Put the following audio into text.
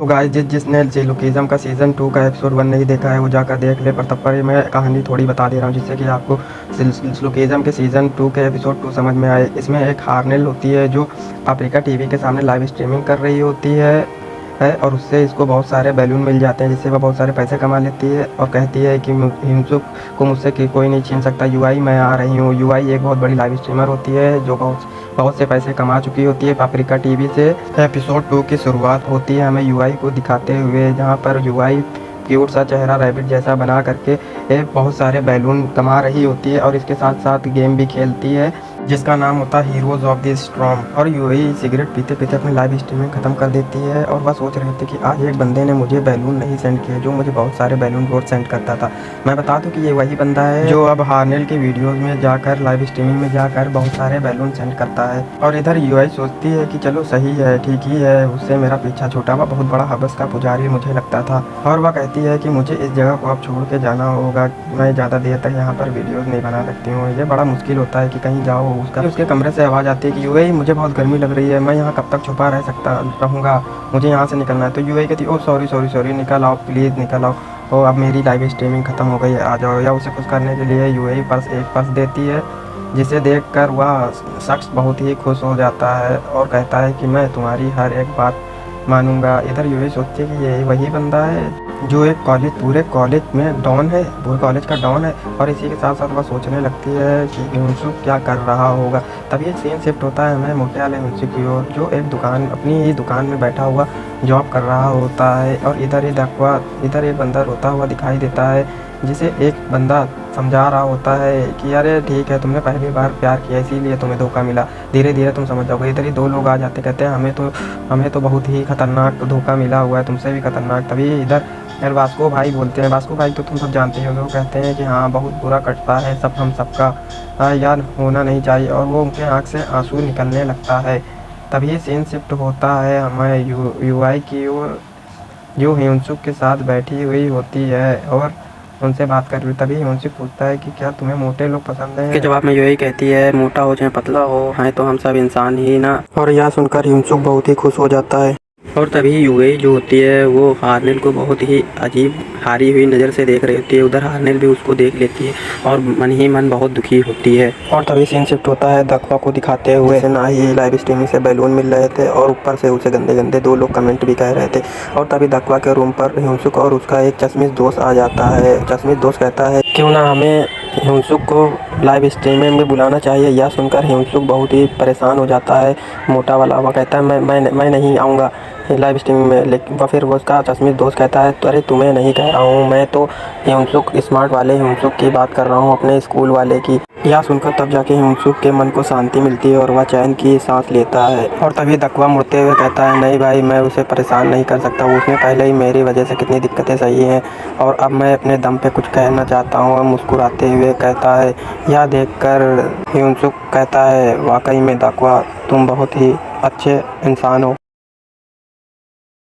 तो गाइस जिसने जेलुकिज्म का सीज़न 2 का एपिसोड 1 नहीं देखा है वो जाकर देख ले। पर तब पर मैं कहानी थोड़ी बता दे रहा हूँ जिससे कि आपको जेलुकिज्म के सीज़न 2 के एपिसोड 2 समझ में आए। इसमें एक हार्नेल होती है जो अफ्रीका टीवी के सामने लाइव स्ट्रीमिंग कर रही होती है और उससे इसको बहुत सारे बैलून मिल जाते हैं जिससे वह बहुत सारे पैसे कमा लेती है और कहती है कि हिंसुक को मुझसे कोई नहीं छीन सकता। यूआई मैं आ रही हूँ। यूआई एक बहुत बड़ी लाइव स्ट्रीमर होती है जो बहुत से पैसे कमा चुकी होती है अफ्रीका टीवी से। एपिसोड 2 की शुरुआत होती है हमें यूआई को दिखाते हुए जहाँ पर यूआई क्यूट सा चेहरा रैबिट जैसा बना करके बहुत सारे बैलून कमा रही होती है और इसके साथ साथ गेम भी खेलती है जिसका नाम होता है हीरोज़ ऑफ द स्टॉर्म। और यूआई सिगरेट पीते पीते अपनी लाइव स्ट्रीमिंग ख़त्म कर देती है और वह सोच रहे थे कि आज एक बंदे ने मुझे बैलून नहीं सेंड किए जो मुझे बहुत सारे बैलून रोज सेंड करता था। मैं बता दूं कि ये वही बंदा है जो अब हार्नेल की वीडियोस में जाकर लाइव स्ट्रीमिंग में जाकर बहुत सारे बैलून सेंड करता है। और इधर यूआई सोचती है कि चलो सही है, ठीक ही है, उससे मेरा पीछा छूटा। वह बहुत बड़ा हबस का पुजारी मुझे लगता था और वह कहती है कि मुझे इस जगह को अब छोड़ के जाना होगा। मैं ज़्यादा देर तक यहाँ पर वीडियोज़ नहीं बना सकती हूँ। ये बड़ा मुश्किल होता है कि कहीं जाओ उसके कमरे से आवाज़ आती है कि यूआई मुझे बहुत गर्मी लग रही है, मैं यहाँ कब तक छुपा रहूँगा, मुझे यहाँ से निकलना है। तो यूआई कहती है ओ सॉरी निकल आओ, प्लीज़ निकल आओ, और अब मेरी लाइव स्ट्रीमिंग ख़त्म हो गई है, आ जाओ। या उसे खुश करने के लिए यूआई एक पर्स देती है जिसे देखकर वह शख्स बहुत ही खुश हो जाता है और कहता है कि मैं तुम्हारी हर एक बात मानूंगा। इधर यूआई सोचती है कि ये वही बंदा है जो एक पूरे कॉलेज में डॉन है, पूरे कॉलेज का डॉन है। और इसी के साथ साथ वह सोचने लगती है कि हिंसुक क्या कर रहा होगा। तभी एक सीन शिफ्ट होता है हमें मोटे वाले हिंसुक की ओर जो एक अपनी ही दुकान में बैठा हुआ जॉब कर रहा होता है। और इधर एक बंदा रोता हुआ दिखाई देता है जिसे एक बंदा समझा रहा होता है कि अरे ठीक है, तुमने पहली बार प्यार किया इसीलिए तुम्हें धोखा मिला, धीरे धीरे तुम समझ जाओगे। इधर ही दो लोग आ जाते, कहते हैं हमें तो बहुत ही खतरनाक धोखा मिला हुआ है, तुमसे भी खतरनाक। तभी इधर वास्को भाई बोलते हैं, वास्को भाई तो तुम सब जानते हो। वो कहते हैं कि हाँ बहुत बुरा कटता है सब हम सबका, यार होना नहीं चाहिए। और वो उनके आँख से आंसू निकलने लगता है। तभी सीन शिफ्ट होता है हमें यूआई की ओर जो हिंसुक के साथ बैठी हुई होती है और उनसे बात कर रही। तभी हिंसुक पूछता है कि क्या तुम्हें मोटे लोग पसंद हैं। के जवाब में यूआई कहती है मोटा हो चाहे पतला हो, हैं तो हम सब इंसान ही ना। और यह सुनकर हिंसुक बहुत ही खुश हो जाता है। और तभी यूआई जो होती है वो हार्नेल को बहुत ही अजीब हारी हुई नज़र से देख रही होती है। उधर हार्नेल भी उसको देख लेती है और मन ही मन बहुत दुखी होती है। और तभी सीन शिफ्ट होता है दक्वा को दिखाते हुए ना ही लाइव स्ट्रीमिंग से बैलून मिल रहे थे और ऊपर से उसे गंदे गंदे दो लोग कमेंट भी कह रहे थे। और तभी दक्वा के रूम पर हिंसुक और उसका एक चश्मिश दोस्त आ जाता है। चश्मिश दोस्त कहता है क्यों ना हमें हिंसुक को लाइव स्ट्रीमिंग में बुलाना चाहिए। यह सुनकर हिंसुक बहुत ही परेशान हो जाता है। मोटा वाला वह कहता है मैं नहीं आऊँगा लाइव स्ट्रीमिंग में। लेकिन वह फिर वो उसका चश्मिश दोस्त कहता है तो अरे तुम्हें नहीं कह रहा हूँ, मैं तो हिंसुक स्मार्ट वाले हिंसुक की बात कर रहा हूँ, अपने स्कूल वाले की। यह सुनकर तब जाके हिंसुक के मन को शांति मिलती है और वह चैन की सांस लेता है। और तभी दक्वा मुड़ते हुए कहता है नहीं भाई, मैं उसे परेशान नहीं कर सकता, उसने पहले ही मेरी वजह से कितनी दिक्कतें सही हैं और अब मैं अपने दम पे कुछ कहना चाहता हूँ। और मुस्कुराते हुए कहता है। यह देखकर हिंसुक कहता है वाकई में दक्वा तुम बहुत ही अच्छे इंसान हो।